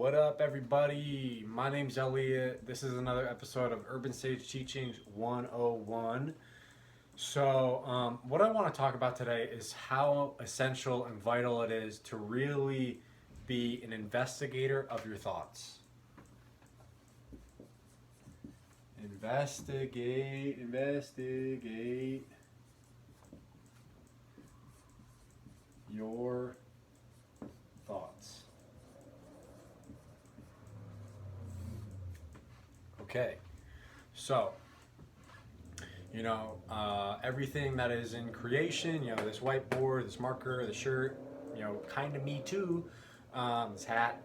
What up, everybody? My name's Elliot. This is another episode of Urban Sage Teachings 101. What I want to talk about today is how essential and vital it is to really be an investigator of your thoughts. Investigate your thoughts. Okay, so everything that is in creation, this whiteboard, this marker, the shirt, kind of me too, this hat,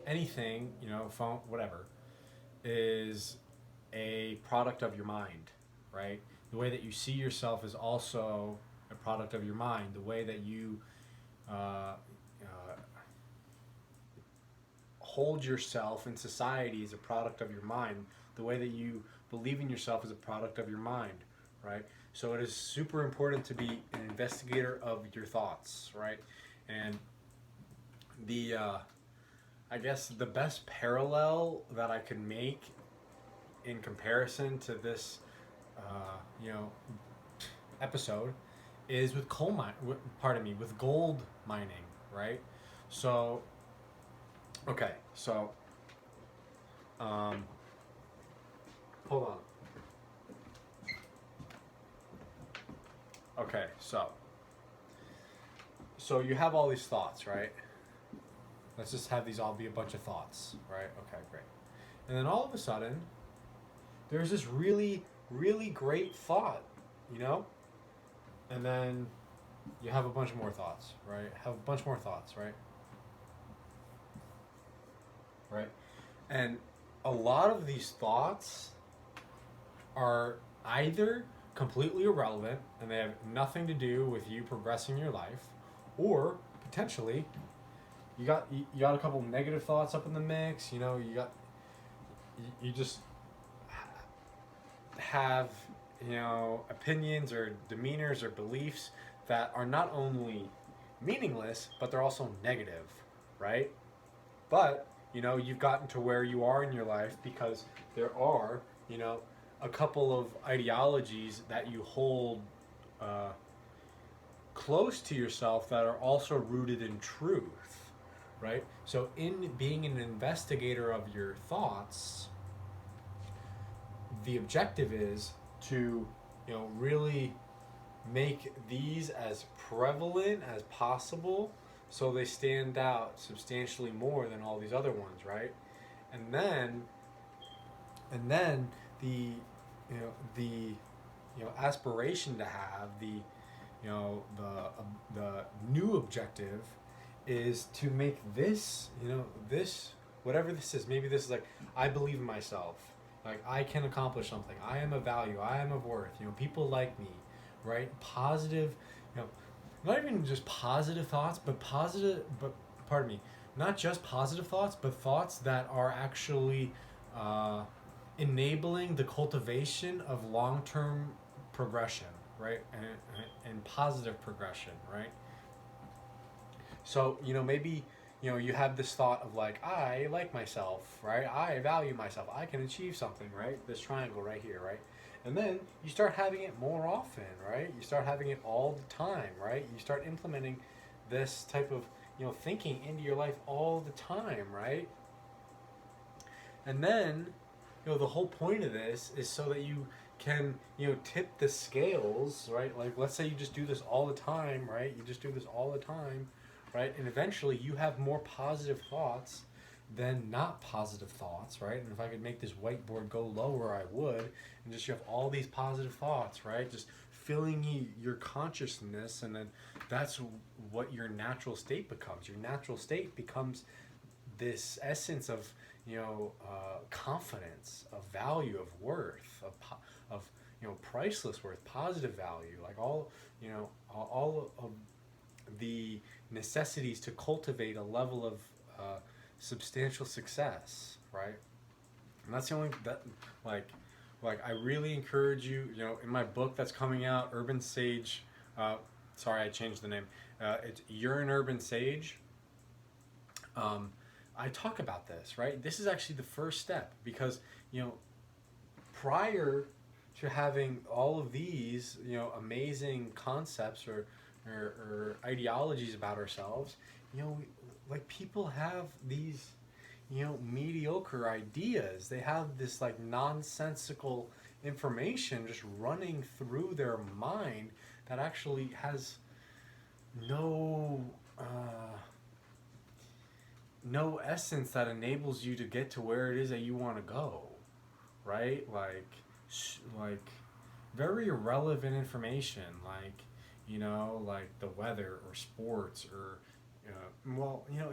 anything, phone, whatever, is a product of your mind, right? The way that you see yourself is also a product of your mind. The way that you hold yourself in society is a product of your mind. The way that you believe in yourself is a product of your mind, right? So it is super important to be an investigator of your thoughts, right? And I guess the best parallel that I can make in comparison to this, episode is with with gold mining, right? So, okay, so, hold on. Okay, so you have all these thoughts, right? Let's just have these all be a bunch of thoughts, right? Okay, great. And then all of a sudden, there's this really, really great thought, And then you have a bunch more thoughts, right? Have a bunch more thoughts, right? Right? And a lot of these thoughts are either completely irrelevant and they have nothing to do with you progressing your life, or potentially you got a couple negative thoughts up in the mix. You just have opinions or demeanors or beliefs that are not only meaningless but they're also negative, right? But you've gotten to where you are in your life because there are a couple of ideologies that you hold close to yourself that are also rooted in truth, right? So in being an investigator of your thoughts, the objective is to really make these as prevalent as possible so they stand out substantially more than all these other ones, right? And then the aspiration to have the new objective is to make this this whatever this is. Maybe this is like, I believe in myself, like I can accomplish something, I am of value, I am of worth, people like me, right? Positive, not even just positive thoughts, but not just positive thoughts, but thoughts that are actually enabling the cultivation of long-term progression, right? And positive progression, right? So maybe you have this thought of like, I like myself, right? I value myself, I can achieve something, right? This triangle right here, right? And then you start having it more often, right? You start having it all the time, right? You start implementing this type of thinking into your life all the time, right? And then the whole point of this is so that you can tip the scales, right? Like, let's say you just do this all the time, right? You just do this all the time, right? And eventually you have more positive thoughts than not positive thoughts, right? And if I could make this whiteboard go lower, I would. And just you have all these positive thoughts, right? Just filling your consciousness, and then that's what your natural state becomes. Your natural state becomes this essence of confidence, of value, of worth, of priceless worth, positive value, like all of the necessities to cultivate a level of substantial success, right? And that's the only that like I really encourage you. In my book that's coming out, Urban Sage. Sorry, I changed the name. You're an Urban Sage. I talk about this, right? This is actually the first step because, you know, prior to having all of these, amazing concepts or ideologies about ourselves, like people have these, mediocre ideas. They have this like nonsensical information just running through their mind that actually has no no essence that enables you to get to where it is that you want to go, right? Like very irrelevant information, like like the weather or sports or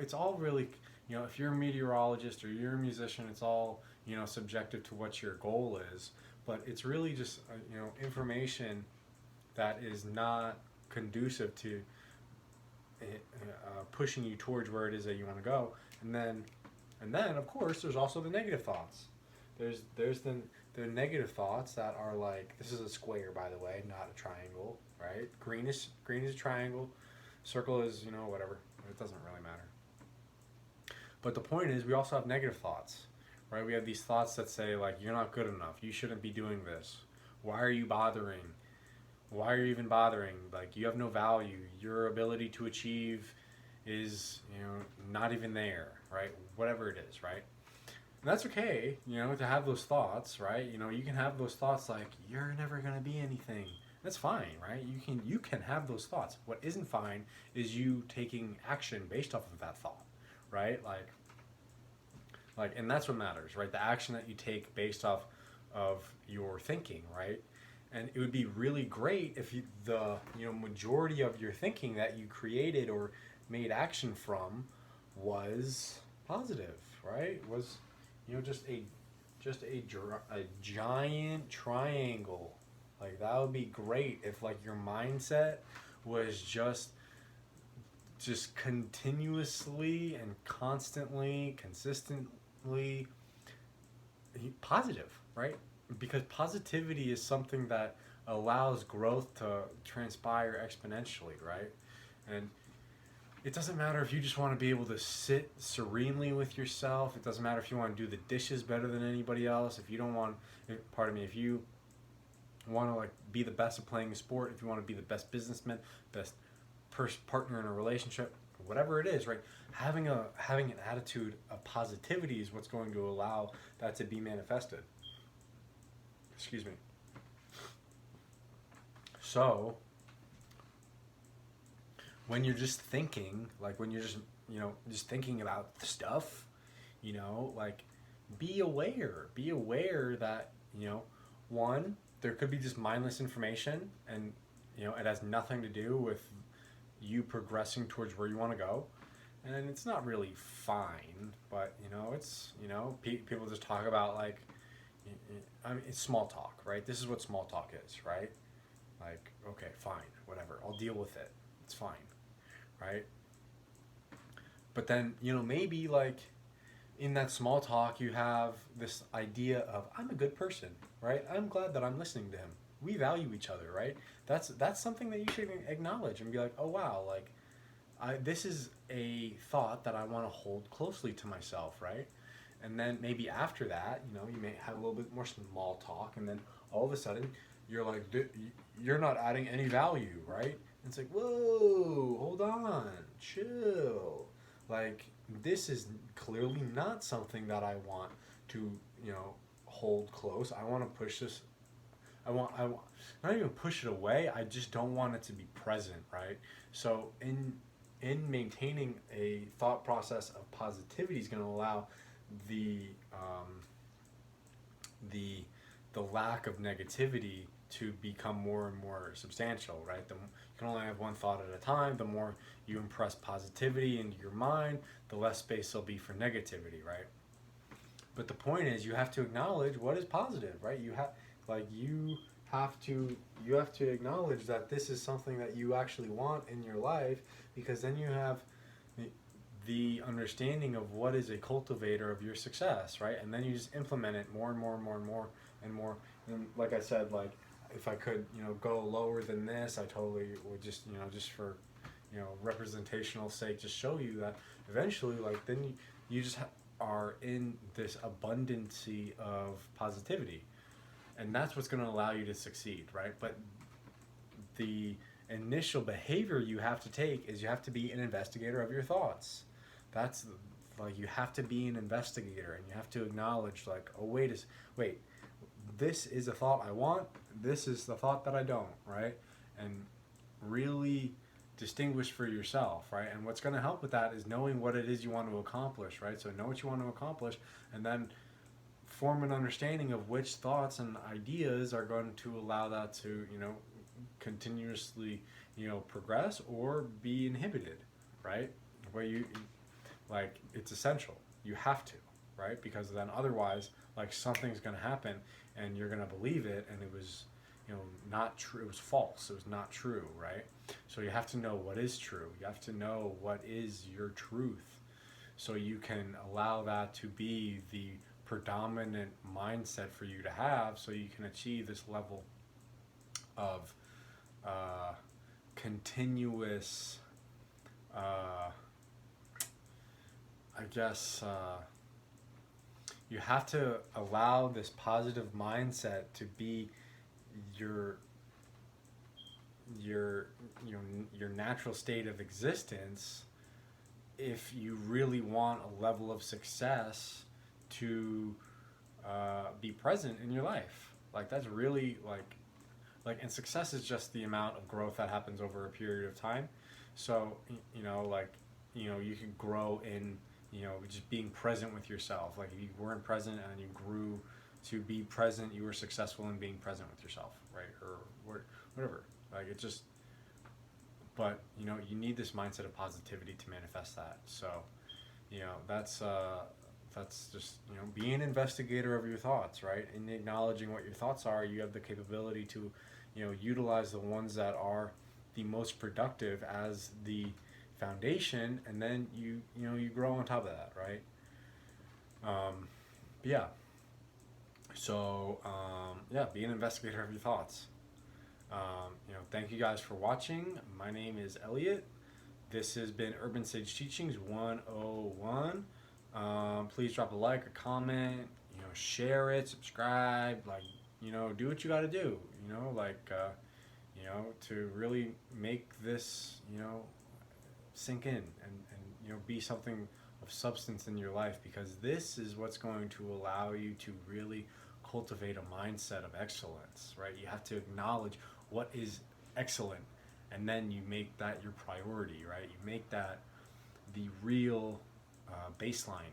it's all really if you're a meteorologist or you're a musician, it's all subjective to what your goal is, but it's really just information that is not conducive to pushing you towards where it is that you want to go. And then of course there's also the negative thoughts. There's the negative thoughts that are like, this is a square, by the way, not a triangle, right? Green is a triangle, circle is whatever. It doesn't really matter. But the point is, we also have negative thoughts, right? We have these thoughts that say like, you're not good enough, you shouldn't be doing this, why are you bothering, why are you even bothering, like you have no value, your ability to achieve is not even there, right? Whatever it is, right? And that's okay, to have those thoughts, right? You can have those thoughts like, you're never gonna be anything. That's fine, right? You can have those thoughts. What isn't fine is you taking action based off of that thought, right? And that's what matters, right? The action that you take based off of your thinking, right? And it would be really great if the majority of your thinking that you created or made action from was positive, right? Was a giant triangle. Like that would be great if like your mindset was just continuously and constantly, consistently positive, right? Because positivity is something that allows growth to transpire exponentially, right? And it doesn't matter if you just want to be able to sit serenely with yourself. It doesn't matter if you want to do the dishes better than anybody else. If you don't want, if you want to like be the best at playing a sport, if you want to be the best businessman, best partner in a relationship, whatever it is, right? Having an attitude of positivity is what's going to allow that to be manifested. Excuse me. So when you're just thinking, like when you're just thinking about stuff, like be aware that one, there could be just mindless information, and it has nothing to do with you progressing towards where you want to go, and it's not really fine, but it's people just talk about like, I mean, it's small talk, right? This is what small talk is, right? Like, okay, fine, whatever, I'll deal with it, it's fine, right? But then maybe like in that small talk you have this idea of, I'm a good person, right? I'm glad that I'm listening to him, we value each other, right? That's something that you should acknowledge and be like, oh wow, like this is a thought that I want to hold closely to myself, right? And then maybe after that, you may have a little bit more small talk, and then all of a sudden you're like, you're not adding any value, right? And it's like, whoa, hold on, chill. Like, this is clearly not something that I want to, hold close. I want to push this. I want, not even push it away. I just don't want it to be present, right? So in maintaining a thought process of positivity is going to allow the lack of negativity to become more and more substantial, right? You can only have one thought at a time. The more you impress positivity into your mind, the less space there'll be for negativity, right? But the point is, you have to acknowledge what is positive, right? You have to acknowledge that this is something that you actually want in your life, because then you have the understanding of what is a cultivator of your success, right? And then you just implement it more and more and more and more and more. And like I said, like if I could, go lower than this, I totally would just, just for, representational sake, just show you that eventually, like then you just are in this abundancy of positivity, and that's what's going to allow you to succeed, right? But the initial behavior you have to take is you have to be an investigator of your thoughts. That's like, you have to be an investigator, and you have to acknowledge, like, oh, wait, this is a thought I want, this is the thought that I don't, right? And really distinguish for yourself, right? And what's going to help with that is knowing what it is you want to accomplish, right? So know what you want to accomplish, and then form an understanding of which thoughts and ideas are going to allow that to, continuously, progress or be inhibited, right? Where you, like, it's essential. You have to, right? Because then otherwise, like, something's going to happen and you're going to believe it, and it was, not true. It was false. It was not true, right? So you have to know what is true. You have to know what is your truth, so you can allow that to be the predominant mindset for you to have, so you can achieve this level of continuous, I guess, you have to allow this positive mindset to be your your natural state of existence, if you really want a level of success to be present in your life. Like, that's really and success is just the amount of growth that happens over a period of time. So you can grow in, just being present with yourself. Like, if you weren't present and you grew to be present, you were successful in being present with yourself, right? Or whatever. Like, it just, but you need this mindset of positivity to manifest that. So that's just, be an investigator of your thoughts, right? And acknowledging what your thoughts are, you have the capability to utilize the ones that are the most productive as the foundation, and then you grow on top of that, right? Yeah. So be an investigator of your thoughts. Thank you guys for watching. My name is Elliot. This has been Urban Sage Teachings 101. Please drop a like, a comment, share it, subscribe, do what you got to do, to really make this, sink in, and be something of substance in your life, because this is what's going to allow you to really cultivate a mindset of excellence, right? You have to acknowledge what is excellent, and then you make that your priority, right? You make that the real baseline,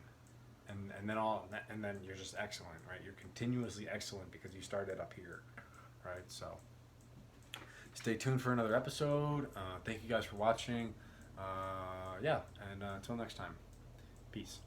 and then you're just excellent, right? You're continuously excellent because you started up here, right? So stay tuned for another episode. Thank you guys for watching. And until next time, peace.